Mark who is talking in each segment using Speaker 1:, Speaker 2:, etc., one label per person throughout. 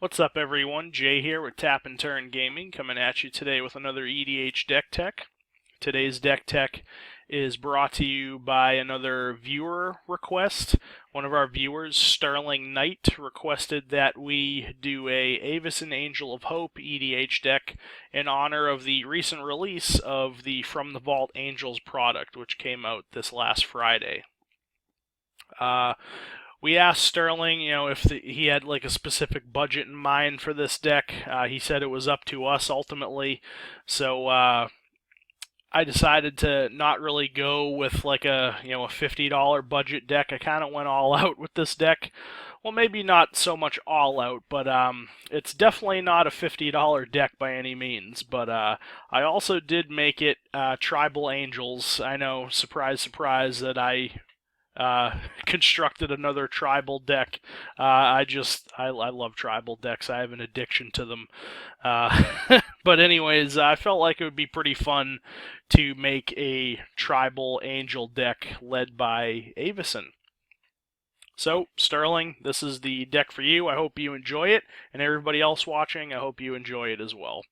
Speaker 1: What's up, everyone? Jay here with Tap and Turn Gaming, coming at you today with another EDH deck tech. Today's deck tech is brought to you by another viewer request. One of our viewers, Sterling Knight, requested that we do a Avacyn Angel of Hope EDH deck in honor of the recent release of the From the Vault Angels product, which came out this last Friday. We asked Sterling, if he had like a specific budget in mind for this deck. He said it was up to us ultimately, so I decided to not really go with like a $50 budget deck. I kind of went all out with this deck. Well, maybe not so much all out, but it's definitely not a $50 deck by any means. But I also did make it Tribal Angels. I know, surprise, surprise, that I constructed another tribal deck. I love tribal decks. I have an addiction to them. But anyways, I felt like it would be pretty fun to make a tribal angel deck led by Avacyn. So, Sterling, this is the deck for you. I hope you enjoy it, and everybody else watching, I hope you enjoy it as well.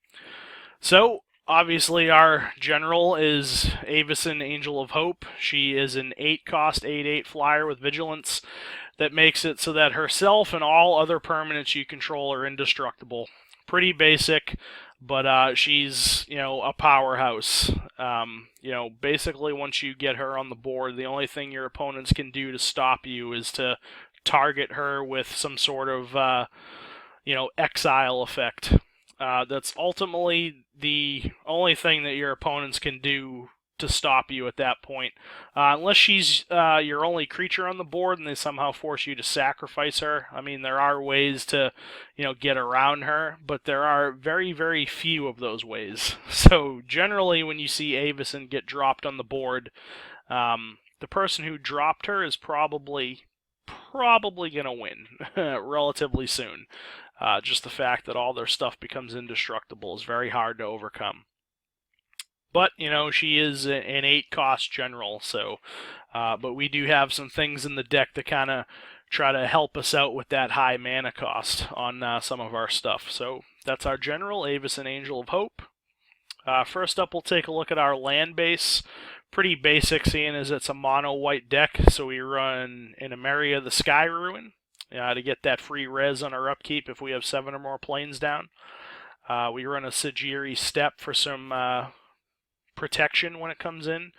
Speaker 1: So, obviously, our general is Avacyn Angel of Hope. She is an 8-cost, 8/8 flyer with Vigilance that makes it so that herself and all other permanents you control are indestructible. Pretty basic, but she's, a powerhouse. Basically, once you get her on the board, the only thing your opponents can do to stop you is to target her with some sort of, exile effect. That's ultimately the only thing that your opponents can do to stop you at that point. Unless she's your only creature on the board and they somehow force you to sacrifice her. I mean, there are ways to, get around her, but there are very, very few of those ways. So generally when you see Avacyn get dropped on the board, the person who dropped her is probably going to win relatively soon. Just the fact that all their stuff becomes indestructible is very hard to overcome. But, she is an 8-cost general, so, but we do have some things in the deck that kind of try to help us out with that high mana cost on some of our stuff. So, that's our general, Avacyn Angel of Hope. First up, we'll take a look at our land base. Pretty basic, seeing as it's a mono-white deck, so we run an Emeria the Sky Ruin to get that free res on our upkeep if we have 7 or more planes down. We run a Sajiri Step for some protection when it comes in.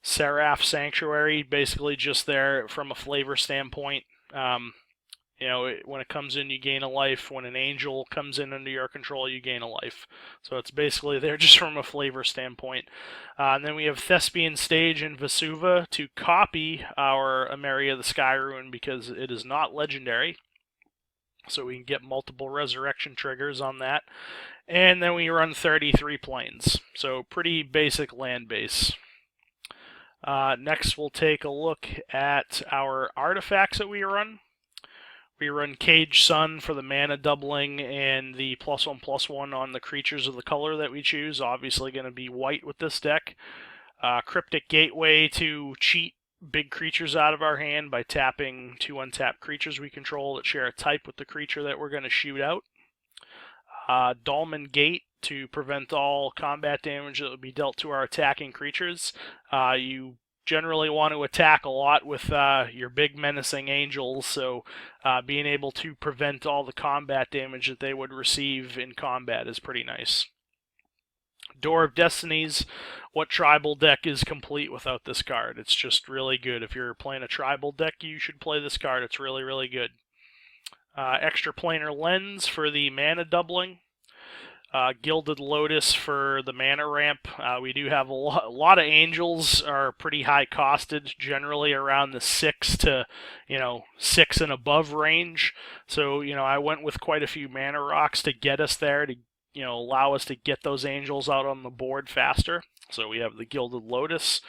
Speaker 1: Seraph Sanctuary, basically just there from a flavor standpoint. When it comes in, you gain a life. When an angel comes in under your control, you gain a life. So it's basically there just from a flavor standpoint. And then we have Thespian Stage and Vesuva to copy our Emeria the Sky Ruin because it is not legendary. So we can get multiple resurrection triggers on that. And then we run 33 planes. So pretty basic land base. Next we'll take a look at our artifacts that we run. We run Cage Sun for the mana doubling and the +1/+1 on the creatures of the color that we choose. Obviously going to be white with this deck. Cryptic Gateway to cheat big creatures out of our hand by tapping 2 untapped creatures we control that share a type with the creature that we're going to shoot out. Dolmen Gate to prevent all combat damage that would be dealt to our attacking creatures. You generally want to attack a lot with your big menacing angels, so being able to prevent all the combat damage that they would receive in combat is pretty nice. Door of Destinies. What tribal deck is complete without this card? It's just really good. If you're playing a tribal deck, you should play this card. It's really, really good. Extra Planar Lens for the mana doubling. Gilded Lotus for the mana ramp. We do have a lot of angels are pretty high costed, generally around the 6 to 6 and above range. So I went with quite a few mana rocks to get us there, to allow us to get those angels out on the board faster. So we have the Gilded Lotus.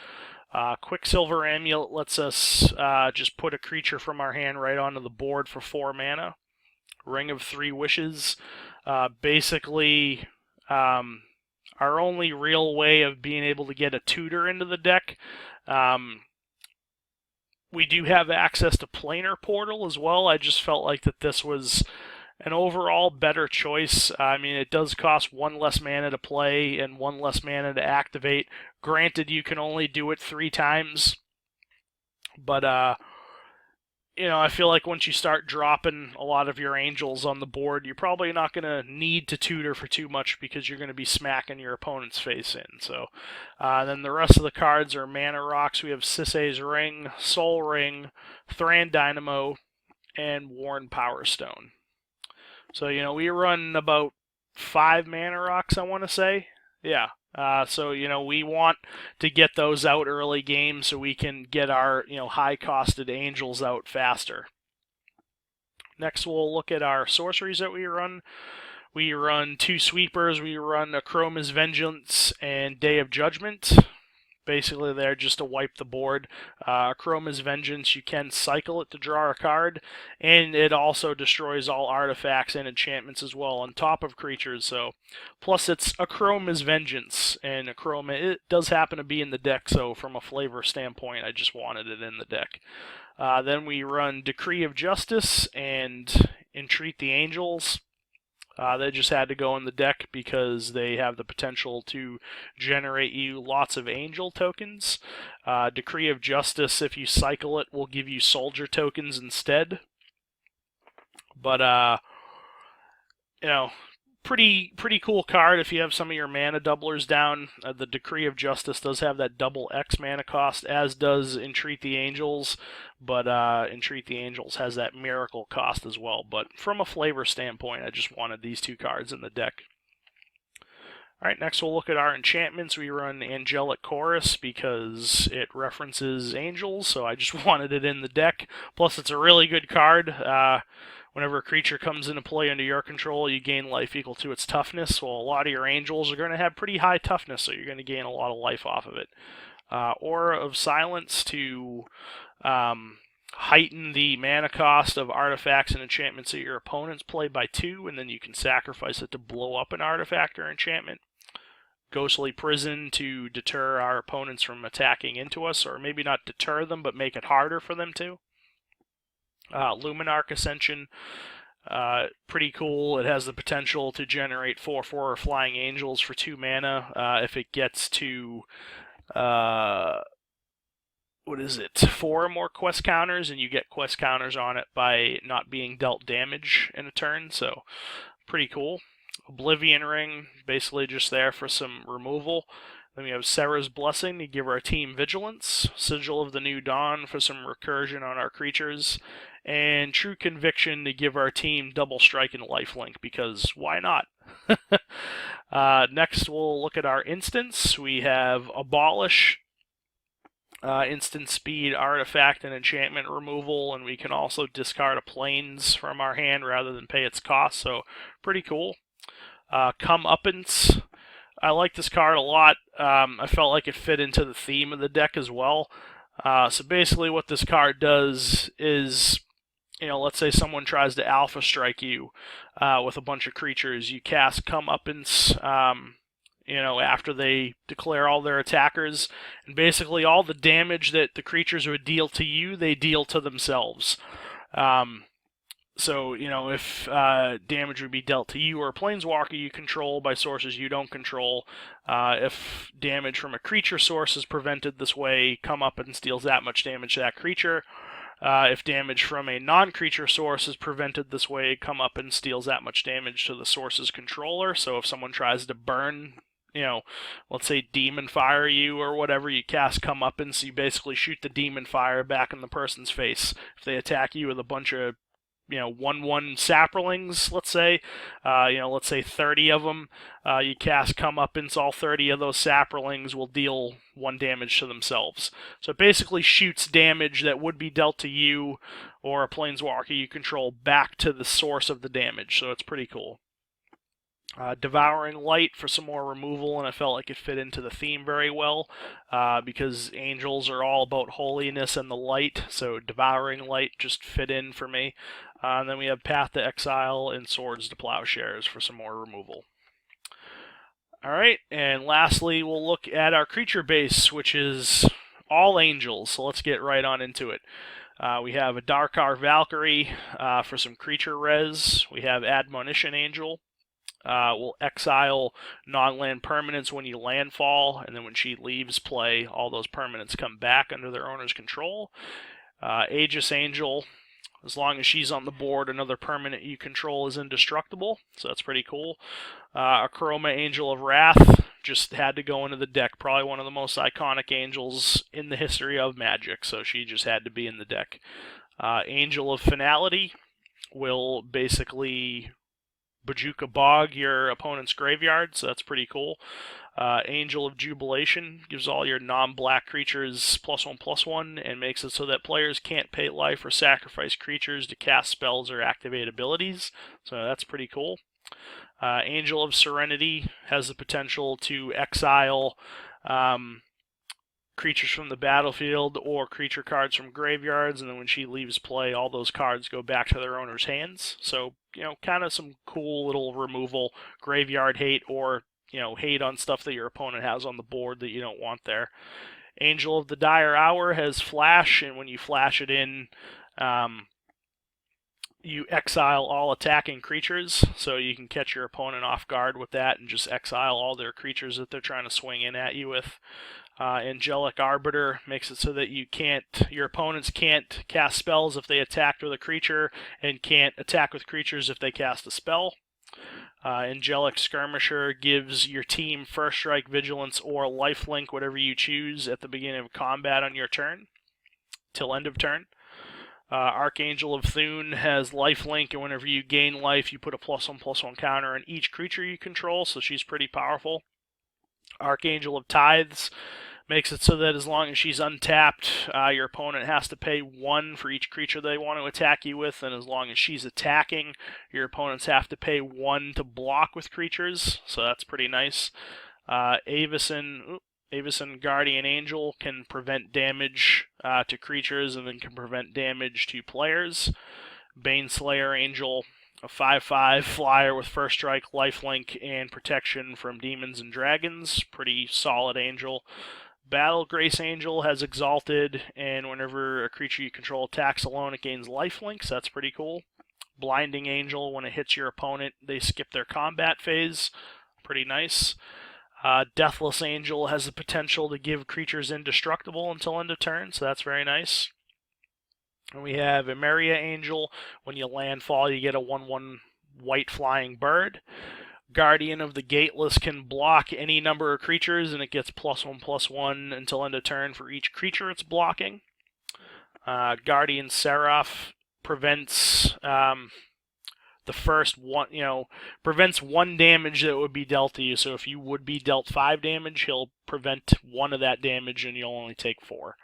Speaker 1: Quicksilver Amulet lets us just put a creature from our hand right onto the board for 4 mana. Ring of 3 Wishes. Basically, our only real way of being able to get a tutor into the deck. We do have access to Planar Portal as well. I just felt like that this was an overall better choice. I mean, it does cost one less mana to play and one less mana to activate. Granted, you can only do it 3 times, but I feel like once you start dropping a lot of your angels on the board, you're probably not going to need to tutor for too much because you're going to be smacking your opponent's face in. So then the rest of the cards are mana rocks. We have Sisay's Ring, Soul Ring, Thran Dynamo, and Worn Power Stone. So, we run about 5 mana rocks, I want to say. Yeah. So, we want to get those out early game so we can get our, high-costed angels out faster. Next, we'll look at our sorceries that we run. We run 2 sweepers. We run Akroma's Vengeance and Day of Judgment. Basically, they're just to wipe the board. Akroma's Vengeance, you can cycle it to draw a card, and it also destroys all artifacts and enchantments as well, on top of creatures. So, plus it's Akroma's Vengeance, and Akroma, it does happen to be in the deck, so from a flavor standpoint, I just wanted it in the deck. Then we run Decree of Justice and Entreat the Angels. They just had to go in the deck because they have the potential to generate you lots of angel tokens. Decree of Justice, if you cycle it, will give you soldier tokens instead. But, pretty cool card if you have some of your mana doublers down. The Decree of Justice does have that double X mana cost, as does Entreat the Angels, but Entreat the Angels has that miracle cost as well. But from a flavor standpoint, I just wanted these 2 cards in the deck. Alright, next we'll look at our enchantments. We run Angelic Chorus because it references angels, so I just wanted it in the deck. Plus, it's a really good card. Whenever a creature comes into play under your control, you gain life equal to its toughness. Well, a lot of your angels are going to have pretty high toughness, so you're going to gain a lot of life off of it. Aura of Silence to heighten the mana cost of artifacts and enchantments that your opponents play by 2, and then you can sacrifice it to blow up an artifact or enchantment. Ghostly Prison to deter our opponents from attacking into us, or maybe not deter them, but make it harder for them to. Luminarch Ascension, pretty cool. It has the potential to generate 4/4 Flying Angels for 2 mana. If it gets to, 4 or more quest counters, and you get quest counters on it by not being dealt damage in a turn, so pretty cool. Oblivion Ring, basically just there for some removal. Then we have Serra's Blessing to give our team Vigilance, Sigil of the New Dawn for some recursion on our creatures, and True Conviction to give our team double strike and lifelink, because why not? Next, we'll look at our instants. We have Abolish, instant speed, artifact, and enchantment removal, and we can also discard a plains from our hand rather than pay its cost, so pretty cool. Comeuppance. I like this card a lot. I felt like it fit into the theme of the deck as well. So basically what this card does is, let's say someone tries to alpha strike you with a bunch of creatures. You cast Comeuppance, after they declare all their attackers. And basically all the damage that the creatures would deal to you, they deal to themselves. So, if damage would be dealt to you or a planeswalker you control by sources you don't control, if damage from a creature source is prevented this way, come up and deals that much damage to that creature. If damage from a non-creature source is prevented this way, come up and deals that much damage to the source's controller. So if someone tries to burn, let's say demon fire you or whatever, you cast Comeuppance, you basically shoot the demon fire back in the person's face. If they attack you with a bunch of 1/1 saplings, let's say, let's say 30 of them, you cast Comeuppance, all 30 of those saplings will deal 1 damage to themselves. So it basically shoots damage that would be dealt to you or a planeswalker you control back to the source of the damage, so it's pretty cool. Devouring Light for some more removal, and I felt like it fit into the theme very well, because angels are all about holiness and the light, so Devouring Light just fit in for me. And then we have Path to Exile and Swords to Plowshares for some more removal. Alright, and lastly we'll look at our creature base, which is all angels, so let's get right on into it. We have a Darkar Valkyrie for some creature res. We have Admonition Angel. Will exile non-land permanents when you landfall, and then when she leaves play, all those permanents come back under their owner's control. Aegis Angel, as long as she's on the board, another permanent you control is indestructible, so that's pretty cool. Akroma Angel of Wrath just had to go into the deck. Probably one of the most iconic angels in the history of Magic, so she just had to be in the deck. Angel of Finality will basically Bajuka Bog your opponent's graveyard, so that's pretty cool. Angel of Jubilation gives all your non-black creatures +1/+1 and makes it so that players can't pay life or sacrifice creatures to cast spells or activate abilities, so that's pretty cool. Angel of Serenity has the potential to exile creatures from the battlefield or creature cards from graveyards, and then when she leaves play, all those cards go back to their owner's hands. So, kind of some cool little removal, graveyard hate, or, hate on stuff that your opponent has on the board that you don't want there. Angel of the Dire Hour has flash, and when you flash it in, you exile all attacking creatures, so you can catch your opponent off guard with that and just exile all their creatures that they're trying to swing in at you with. Angelic Arbiter makes it so that your opponents can't cast spells if they attacked with a creature, and can't attack with creatures if they cast a spell. Angelic Skirmisher gives your team first strike, vigilance, or lifelink, whatever you choose, at the beginning of combat on your turn, till end of turn. Archangel of Thune has lifelink, and whenever you gain life, you put a +1/+1 counter on each creature you control, so she's pretty powerful. Archangel of Tithes makes it so that as long as she's untapped, your opponent has to pay 1 for each creature they want to attack you with, and as long as she's attacking, your opponents have to pay 1 to block with creatures, so that's pretty nice. Avacyn Guardian Angel can prevent damage to creatures, and then can prevent damage to players. Baneslayer Angel, a 5/5 flyer with first strike, lifelink, and protection from demons and dragons. Pretty solid angel. Battlegrace Angel has Exalted, and whenever a creature you control attacks alone, it gains lifelink, so that's pretty cool. Blinding Angel, when it hits your opponent, they skip their combat phase. Pretty nice. Deathless Angel has the potential to give creatures indestructible until end of turn, so that's very nice. And we have Emeria Angel. When you landfall, you get a 1/1 white flying bird. Guardian of the Gateless can block any number of creatures, and it gets +1/+1 until end of turn for each creature it's blocking. Guardian Seraph prevents the first one, prevents 1 damage that would be dealt to you. So if you would be dealt 5 damage, he'll prevent 1 of that damage, and you'll only take 4.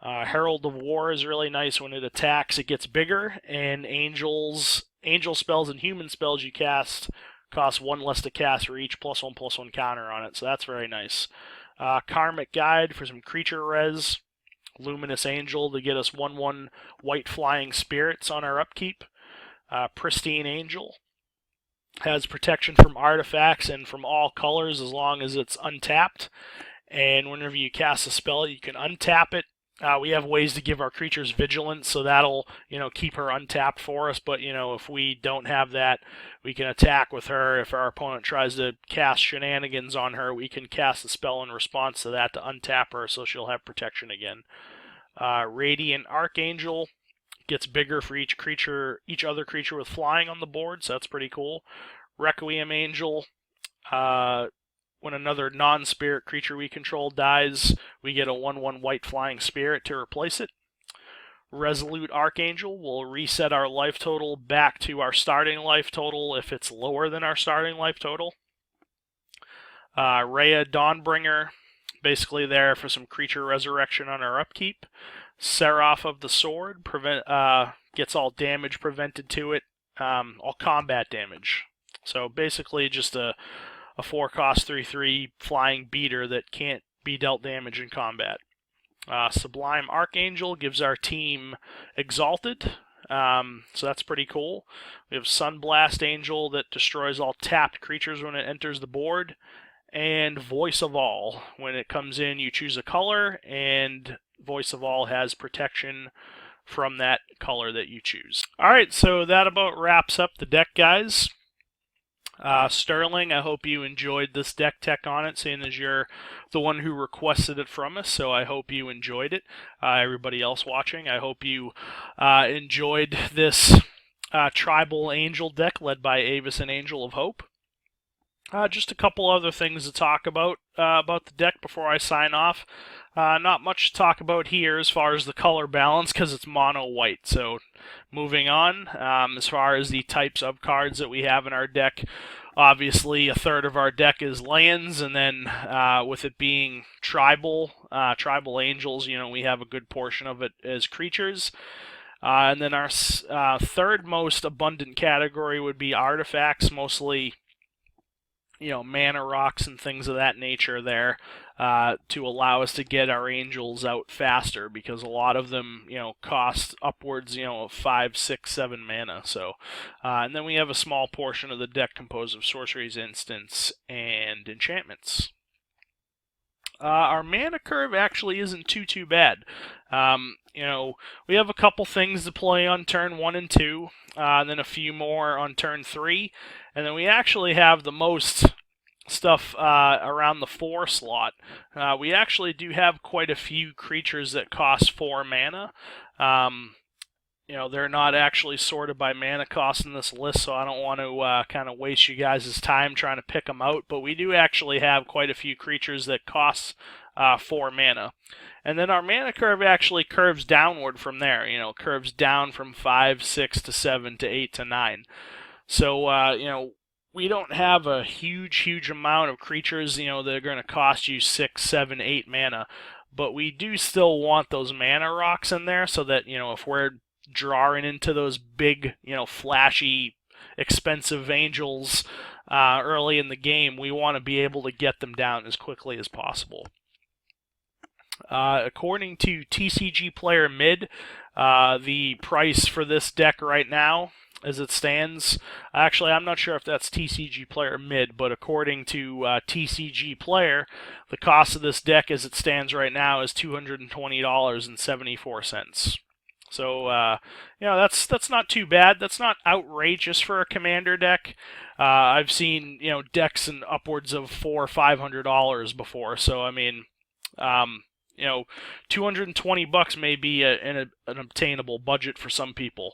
Speaker 1: Herald of War is really nice. When it attacks, it gets bigger, and angel spells and human spells you cast cost 1 less to cast for each +1/+1 counter on it, so that's very nice. Karmic Guide for some creature res. Luminous Angel to get us 1/1 white flying spirits on our upkeep. Pristine Angel has protection from artifacts and from all colors as long as it's untapped, and whenever you cast a spell, you can untap it. We have ways to give our creatures vigilance, so that'll, keep her untapped for us, but, if we don't have that, we can attack with her. If our opponent tries to cast shenanigans on her, we can cast a spell in response to that to untap her, so she'll have protection again. Radiant Archangel gets bigger for each other creature with flying on the board, so that's pretty cool. Requiem Angel, when another non-spirit creature we control dies, we get a 1/1 white flying spirit to replace it. Resolute Archangel will reset our life total back to our starting life total if it's lower than our starting life total. Rhea Dawnbringer, basically there for some creature resurrection on our upkeep. Seraph of the Sword gets all damage prevented to it, all combat damage. So basically just a 4-cost 3/3 flying beater that can't be dealt damage in combat. Sublime Archangel gives our team Exalted, so that's pretty cool. We have Sunblast Angel that destroys all tapped creatures when it enters the board, and Voice of All. When it comes in, you choose a color, and Voice of All has protection from that color that you choose. Alright, so that about wraps up the deck, guys. Sterling, I hope you enjoyed this deck tech on it, seeing as you're the one who requested it from us, so I hope you enjoyed it. Everybody else watching, I hope you enjoyed this Tribal Angel deck led by Avacyn Angel of Hope. Just a couple other things to talk about the deck before I sign off. Not much to talk about here as far as the color balance because it's mono white. So moving on, as far as the types of cards that we have in our deck, obviously a third of our deck is lands, and then with it being tribal angels, we have a good portion of it as creatures. And then our third most abundant category would be artifacts, mostly mana rocks and things of that nature there, to allow us to get our angels out faster, because a lot of them, cost upwards, of 5, 6, 7 mana. So, and then we have a small portion of the deck composed of sorceries, instants, and enchantments. Our mana curve actually isn't too bad. We have a couple things to play on turn 1 and 2, and then a few more on turn 3, and then we actually have the most stuff around the 4 slot. We actually do have quite a few creatures that cost 4 mana. They're not actually sorted by mana cost in this list, so I don't want to kind of waste you guys' time trying to pick them out, but we do actually have quite a few creatures that cost 4 mana. And then our mana curve actually curves downward from there, curves down from 5, 6 to 7 to 8 to 9. So, we don't have a huge amount of creatures, that are going to cost you 6, 7, 8 mana, but we do still want those mana rocks in there so that, if we're drawing into those big, flashy, expensive angels early in the game, we want to be able to get them down as quickly as possible. According to TCG Player Mid, the price for this deck right now, as it stands, actually I'm not sure if that's TCG Player Mid, but according to TCG Player, the cost of this deck as it stands right now is $220.74. So, that's not too bad. That's not outrageous for a commander deck. I've seen, decks in upwards of $400 or $500 before. So, I mean, $220 may be an obtainable budget for some people.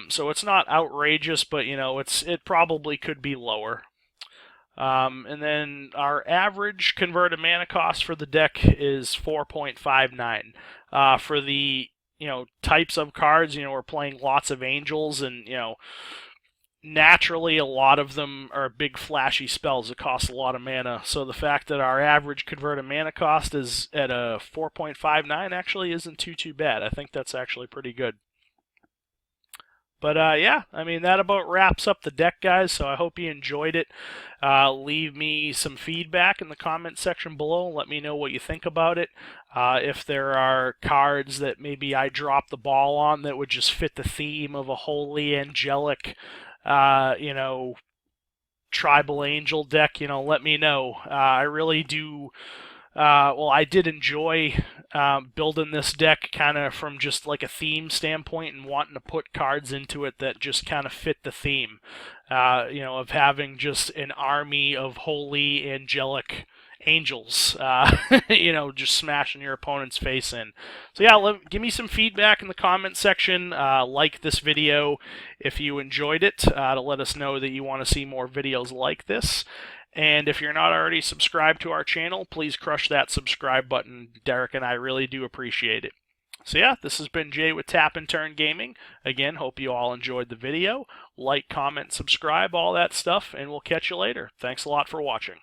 Speaker 1: So it's not outrageous, but, it probably could be lower. And then our average converted mana cost for the deck is 4.59. For the types of cards, we're playing lots of angels, and, naturally a lot of them are big flashy spells that cost a lot of mana. So the fact that our average converted mana cost is at a 4.59 actually isn't too bad. I think that's actually pretty good. But yeah, I mean, that about wraps up the deck, guys, so I hope you enjoyed it. Leave me some feedback in the comment section below. Let me know what you think about it. If there are cards that maybe I dropped the ball on that would just fit the theme of a holy, angelic, tribal angel deck, let me know. I really do... I did enjoy building this deck kind of from just like a theme standpoint and wanting to put cards into it that just kind of fit the theme, of having just an army of holy angelic angels, just smashing your opponent's face in. So yeah, give me some feedback in the comment section. Like this video if you enjoyed it, to let us know that you want to see more videos like this. And if you're not already subscribed to our channel, please crush that subscribe button. Derek and I really do appreciate it. So yeah, this has been Jay with Tap and Turn Gaming. Again, hope you all enjoyed the video. Like, comment, subscribe, all that stuff, and we'll catch you later. Thanks a lot for watching.